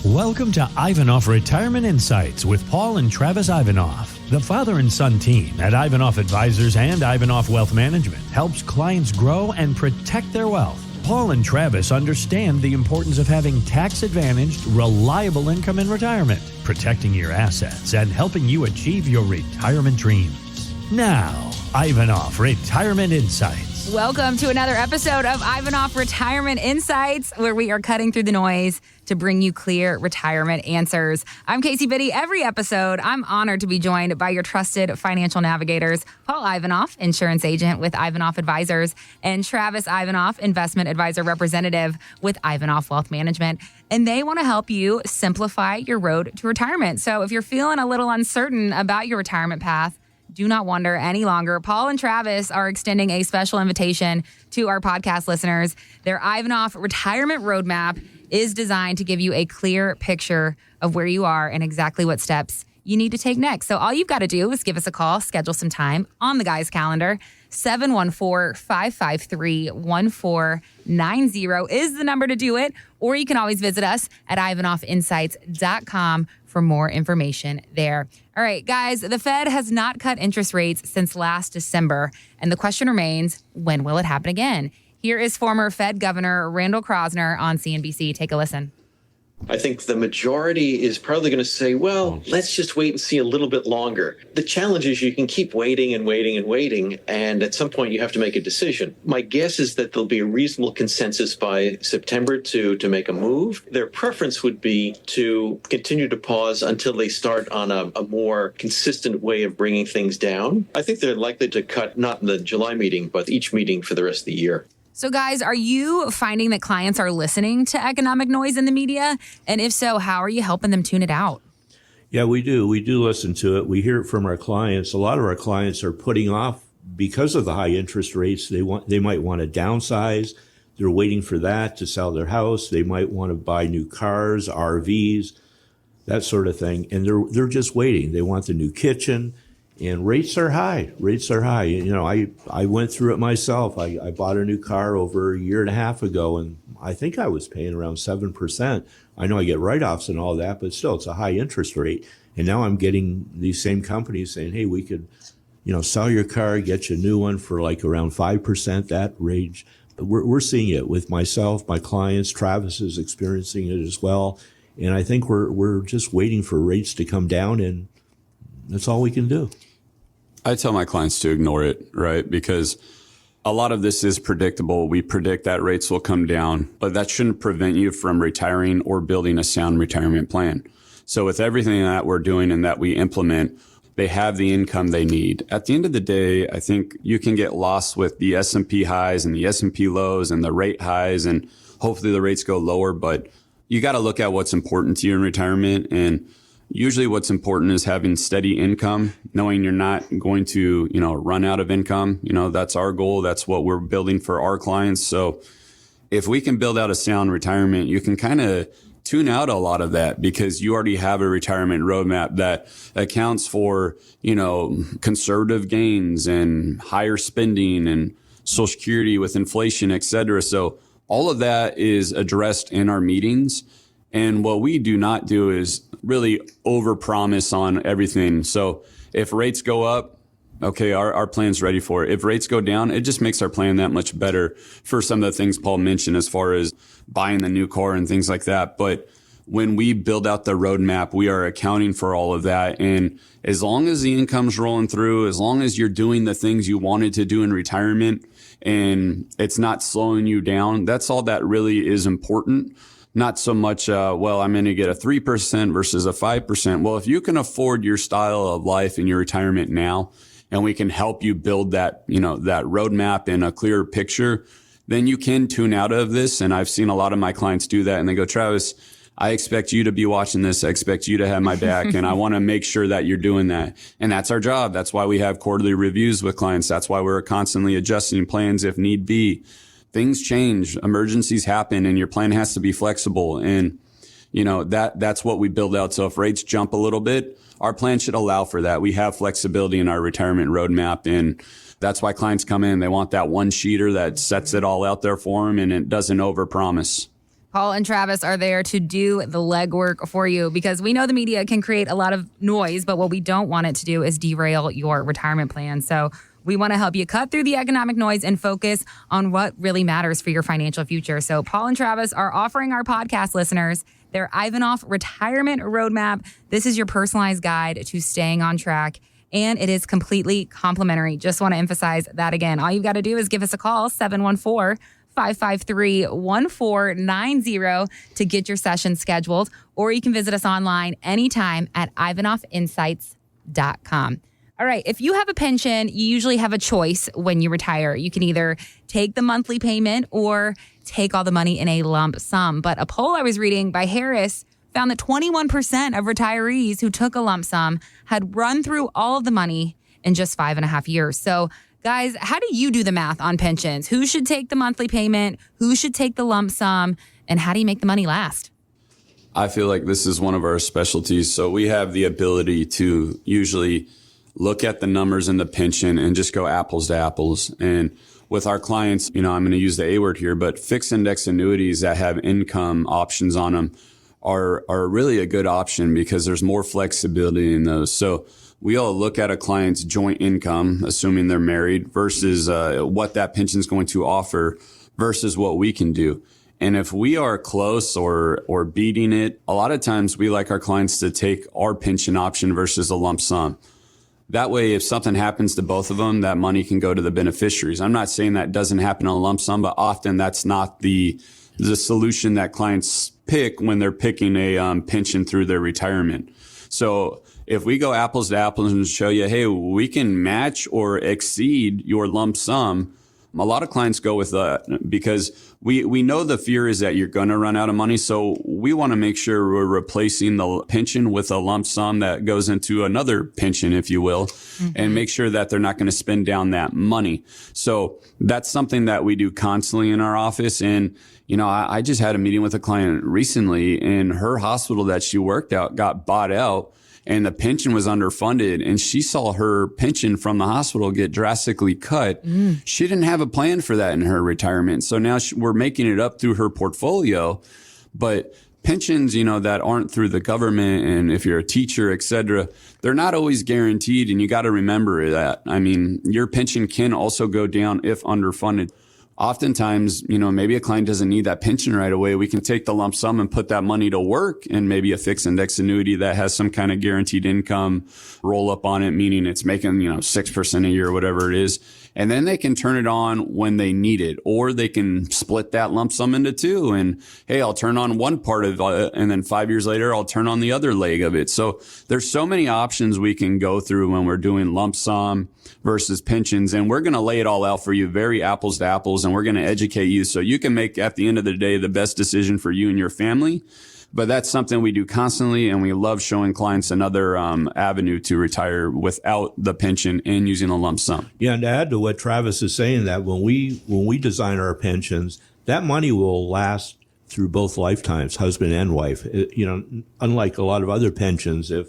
Welcome to Ivanoff Retirement Insights with Paul and Travis Ivanoff. The father and son team at Ivanoff Advisors and Ivanoff Wealth Management helps clients grow and protect their wealth. Paul and Travis understand the importance of having tax-advantaged, reliable income in retirement, protecting your assets, and helping you achieve your retirement dreams. Now, Ivanoff Retirement Insights. Welcome to another episode of Ivanoff Retirement Insights, where we are cutting through the noise to bring you clear retirement answers. I'm Casey Biddy. Every episode, I'm honored to be joined by your trusted financial navigators, Paul Ivanoff, insurance agent with Ivanoff Advisors, and Travis Ivanoff, investment advisor representative with Ivanoff Wealth Management. And they want to help you simplify your road to retirement. So if you're feeling a little uncertain about your retirement path, do not wonder any longer. Paul and Travis are extending a special invitation to our podcast listeners. Their Ivanoff Retirement Roadmap is designed to give you a clear picture of where you are and exactly what steps you need to take next. So all you've got to do is give us a call, schedule some time on the guy's calendar. 714-553-1490 is the number to do it. Or you can always visit us at ivanoffinsights.com for more information there. All right, guys, the Fed has not cut interest rates since last December. And the question remains, when will it happen again? Here is former Fed Governor Randall Kroszner on CNBC. Take a listen. I think the majority is probably going to say, well, let's just wait and see a little bit longer. The challenge is you can keep waiting and waiting and waiting, and at some point you have to make a decision. My guess is that there'll be a reasonable consensus by September to make a move. Their preference would be to continue to pause until they start on a more consistent way of bringing things down. I think they're likely to cut not in the July meeting, but each meeting for the rest of the year. So guys, are you finding that clients are listening to economic noise in the media? And if so, how are you helping them tune it out? Yeah, we do. We do listen to it. We hear it from our clients. A lot of our clients are putting off because of the high interest rates. They might want to downsize. They're waiting for that to sell their house. They might want to buy new cars, RVs, that sort of thing. And they're just waiting. They want the new kitchen. And rates are high. Rates are high. You know, I went through it myself. I bought a new car over a year and a half ago, and I think I was paying around 7%. I know I get write-offs and all that, but still, it's a high interest rate. And now I'm getting these same companies saying, hey, we could, sell your car, get you a new one for like around 5%, that range. But we're seeing it with myself, my clients. Travis is experiencing it as well. And I think we're just waiting for rates to come down, and that's all we can do. I tell my clients to ignore it, right? Because a lot of this is predictable. We predict that rates will come down, but that shouldn't prevent you from retiring or building a sound retirement plan. So with everything that we're doing and that we implement, they have the income they need. At the end of the day, I think you can get lost with the S&P highs and the S&P lows and the rate highs, and hopefully the rates go lower, but you got to look at what's important to you in retirement. And usually what's important is having steady income, knowing you're not going to, run out of income. That's our goal. That's what we're building for our clients. So if we can build out a sound retirement, you can kind of tune out a lot of that because you already have a retirement roadmap that accounts for, conservative gains and higher spending and Social Security with inflation, et cetera. So all of that is addressed in our meetings. And what we do not do is really overpromise on everything. So if rates go up, okay, our plan's ready for it. If rates go down, it just makes our plan that much better for some of the things Paul mentioned as far as buying the new car and things like that. But when we build out the roadmap, we are accounting for all of that. And as long as the income's rolling through, as long as you're doing the things you wanted to do in retirement and it's not slowing you down, that's all that really is important. Not so much, I'm going to get a 3% versus a 5%. Well, if you can afford your style of life in your retirement now, and we can help you build that, that roadmap and a clearer picture, then you can tune out of this. And I've seen a lot of my clients do that. And they go, Travis, I expect you to be watching this. I expect you to have my back. And I want to make sure that you're doing that. And that's our job. That's why we have quarterly reviews with clients. That's why we're constantly adjusting plans if need be. Things change, emergencies happen, and your plan has to be flexible. And, that's what we build out. So if rates jump a little bit, our plan should allow for that. We have flexibility in our retirement roadmap. And that's why clients come in. They want that one sheeter that sets it all out there for them and it doesn't overpromise. Paul and Travis are there to do the legwork for you because we know the media can create a lot of noise, but what we don't want it to do is derail your retirement plan. So we want to help you cut through the economic noise and focus on what really matters for your financial future. So Paul and Travis are offering our podcast listeners their Ivanoff Retirement Roadmap. This is your personalized guide to staying on track, and it is completely complimentary. Just want to emphasize that again. All you've got to do is give us a call, 714-553-1490 to get your session scheduled, or you can visit us online anytime at ivanoffinsights.com. All right, if you have a pension, you usually have a choice when you retire. You can either take the monthly payment or take all the money in a lump sum. But a poll I was reading by Harris found that 21% of retirees who took a lump sum had run through all of the money in just 5.5 years. So guys, how do you do the math on pensions? Who should take the monthly payment? Who should take the lump sum? And how do you make the money last? I feel like this is one of our specialties. So we have the ability to usually look at the numbers in the pension and just go apples to apples. And with our clients, I'm going to use the A word here, but fixed index annuities that have income options on them are really a good option because there's more flexibility in those. So we all look at a client's joint income, assuming they're married, versus what that pension is going to offer versus what we can do. And if we are close or beating it, a lot of times we like our clients to take our pension option versus a lump sum. That way, if something happens to both of them, that money can go to the beneficiaries. I'm not saying that doesn't happen on a lump sum, but often that's not the solution that clients pick when they're picking a pension through their retirement. So if we go apples to apples and show you, hey, we can match or exceed your lump sum, a lot of clients go with that because we know the fear is that you're going to run out of money. So we want to make sure we're replacing the pension with a lump sum that goes into another pension, if you will, and make sure that they're not going to spend down that money. So that's something that we do constantly in our office. And, I just had a meeting with a client recently, and her hospital that she worked at got bought out. And the pension was underfunded, and she saw her pension from the hospital get drastically cut. She didn't have a plan for that in her retirement. So now we're making it up through her portfolio. But pensions, that aren't through the government, and if you're a teacher, et cetera, they're not always guaranteed. And you got to remember that. I mean, your pension can also go down if underfunded. Oftentimes, maybe a client doesn't need that pension right away. We can take the lump sum and put that money to work in maybe a fixed index annuity that has some kind of guaranteed income roll up on it, meaning it's making, 6% a year, whatever it is. And then they can turn it on when they need it, or they can split that lump sum into two. And hey, I'll turn on one part of it, and then 5 years later, I'll turn on the other leg of it. So there's so many options we can go through when we're doing lump sum versus pensions. And we're going to lay it all out for you, very apples to apples, and we're going to educate you so you can make, at the end of the day, the best decision for you and your family. But that's something we do constantly, and we love showing clients another avenue to retire without the pension and using a lump sum. Yeah, and to add to what Travis is saying, that when we design our pensions, that money will last through both lifetimes, husband and wife. Unlike a lot of other pensions, if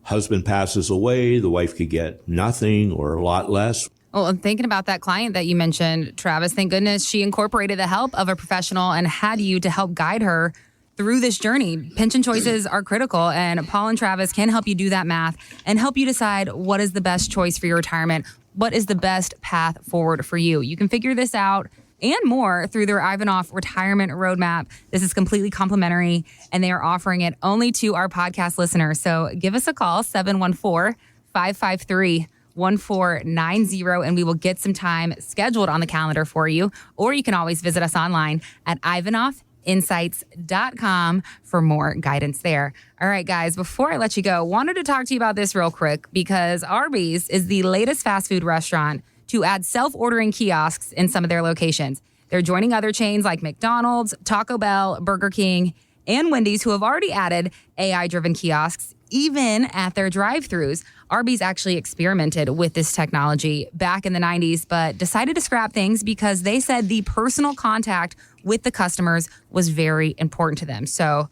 husband passes away, the wife could get nothing or a lot less. Well, I'm thinking about that client that you mentioned, Travis. Thank goodness she incorporated the help of a professional and had you to help guide her through this journey. Pension choices are critical, and Paul and Travis can help you do that math and help you decide what is the best choice for your retirement, what is the best path forward for you. You can figure this out and more through their Ivanoff Retirement Roadmap. This is completely complimentary, and they are offering it only to our podcast listeners. So give us a call, 714-553-1490, and we will get some time scheduled on the calendar for you. Or you can always visit us online at ivanoffinsights.com for more guidance there. All right, guys, before I let you go, wanted to talk to you about this real quick because Arby's is the latest fast food restaurant to add self-ordering kiosks in some of their locations. They're joining other chains like McDonald's, Taco Bell, Burger King, and Wendy's, who have already added AI-driven kiosks, even at their drive-thrus. Arby's actually experimented with this technology back in the 90s, but decided to scrap things because they said the personal contact with the customers was very important to them. So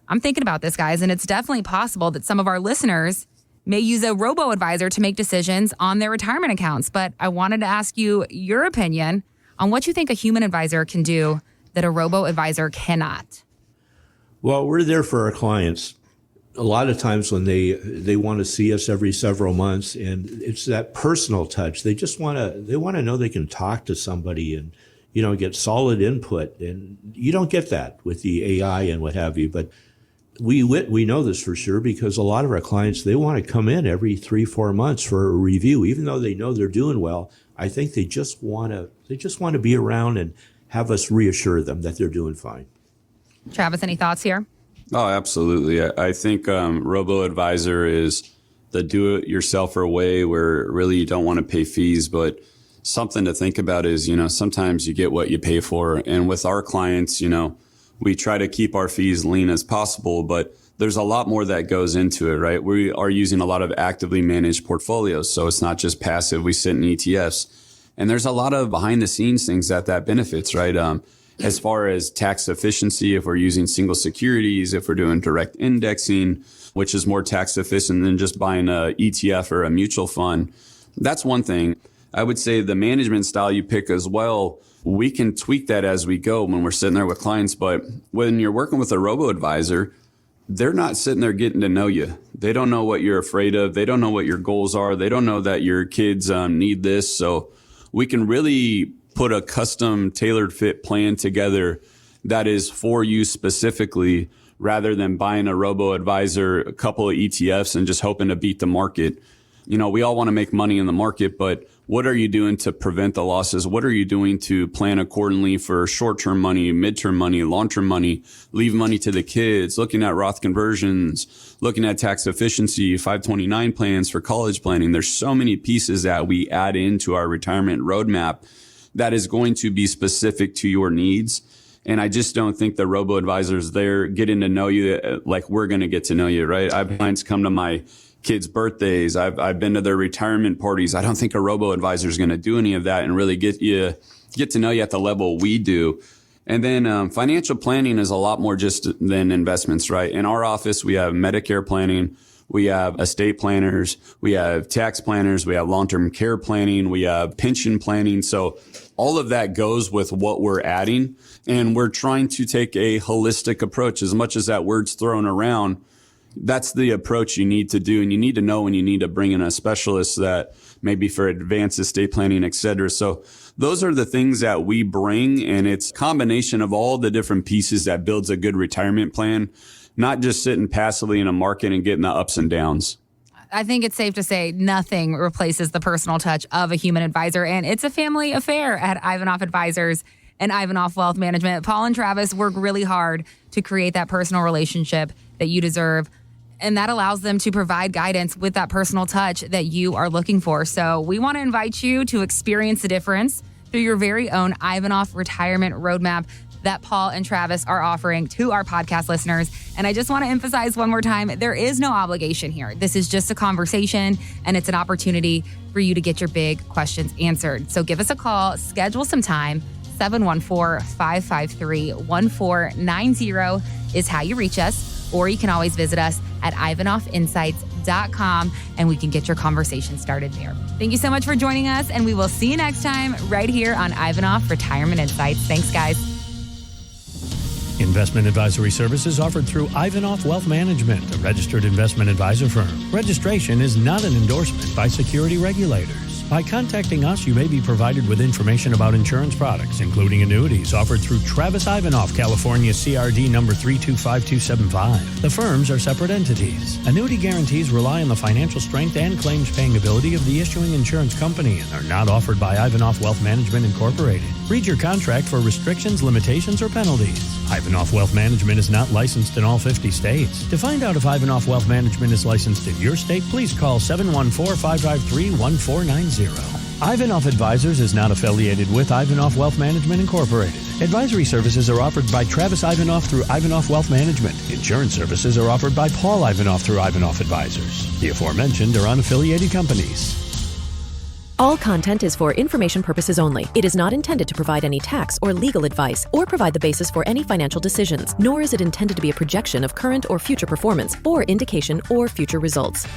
I'm thinking about this, guys, and it's definitely possible that some of our listeners may use a robo-advisor to make decisions on their retirement accounts. But I wanted to ask you your opinion on what you think a human advisor can do that a robo-advisor cannot? Well, we're there for our clients. A lot of times when they want to see us every several months, and it's that personal touch. They want to know they can talk to somebody and, get solid input. And you don't get that with the AI and what have you. But we know this for sure because a lot of our clients, they want to come in every 3-4 months for a review, even though they know they're doing well. I think they just want to be around and have us reassure them that they're doing fine. Travis, any thoughts here? Oh, absolutely. I think robo-advisor is the do-it-yourselfer way where really you don't want to pay fees, but something to think about is, sometimes you get what you pay for. And with our clients, we try to keep our fees lean as possible, but there's a lot more that goes into it, right? We are using a lot of actively managed portfolios. So it's not just passive. We sit in ETFs. And there's a lot of behind the scenes things that benefits, right? As far as tax efficiency, if we're using single securities, if we're doing direct indexing, which is more tax efficient than just buying a ETF or a mutual fund. That's one thing. I would say the management style you pick as well, we can tweak that as we go when we're sitting there with clients. But when you're working with a robo-advisor, they're not sitting there getting to know you. They don't know what you're afraid of. They don't know what your goals are. They don't know that your kids need this. So we can really put a custom tailored fit plan together that is for you specifically rather than buying a robo-advisor, a couple of ETFs and just hoping to beat the market. We all want to make money in the market, but what are you doing to prevent the losses? What are you doing to plan accordingly for short-term money, mid-term money, long-term money, leave money to the kids, looking at Roth conversions, looking at tax efficiency, 529 plans for college planning. There's so many pieces that we add into our retirement roadmap that is going to be specific to your needs. And I just don't think the robo-advisors there getting to know you like we're going to get to know you, right? I have clients come to my kids' birthdays. I've been to their retirement parties. I don't think a robo-advisor is going to do any of that and really get to know you at the level we do. And then financial planning is a lot more just than investments, right? In our office, we have Medicare planning. We have estate planners, we have tax planners, we have long-term care planning, we have pension planning. So all of that goes with what we're adding. And we're trying to take a holistic approach. As much as that word's thrown around, that's the approach you need to do. And you need to know when you need to bring in a specialist that maybe for advanced estate planning, et cetera. So those are the things that we bring. And it's a combination of all the different pieces that builds a good retirement plan. Not just sitting passively in a market and getting the ups and downs. I think it's safe to say nothing replaces the personal touch of a human advisor, and it's a family affair at Ivanoff Advisors and Ivanoff Wealth Management. Paul and Travis work really hard to create that personal relationship that you deserve, and that allows them to provide guidance with that personal touch that you are looking for. So we want to invite you to experience the difference through your very own Ivanoff Retirement Roadmap that Paul and Travis are offering to our podcast listeners. And I just want to emphasize one more time, there is no obligation here. This is just a conversation, and it's an opportunity for you to get your big questions answered. So give us a call, schedule some time. 714-553-1490 is how you reach us, or you can always visit us at ivanoffinsights.com, and we can get your conversation started there. Thank you so much for joining us, and we will see you next time right here on Ivanoff Retirement Insights. Thanks, guys. Investment advisory services offered through Ivanoff Wealth Management, a registered investment advisor firm. Registration is not an endorsement by security regulators. By contacting us, you may be provided with information about insurance products, including annuities offered through Travis Ivanoff, California CRD number 325275. The firms are separate entities. Annuity guarantees rely on the financial strength and claims paying ability of the issuing insurance company and are not offered by Ivanoff Wealth Management Incorporated. Read your contract for restrictions, limitations, or penalties. Ivanoff Wealth Management is not licensed in all 50 states. To find out if Ivanoff Wealth Management is licensed in your state, please call 714-553-1490. Ivanoff Advisors is not affiliated with Ivanoff Wealth Management Incorporated. Advisory services are offered by Travis Ivanoff through Ivanoff Wealth Management. Insurance services are offered by Paul Ivanoff through Ivanoff Advisors. The aforementioned are unaffiliated companies. All content is for information purposes only. It is not intended to provide any tax or legal advice or provide the basis for any financial decisions, nor is it intended to be a projection of current or future performance or indication or future results.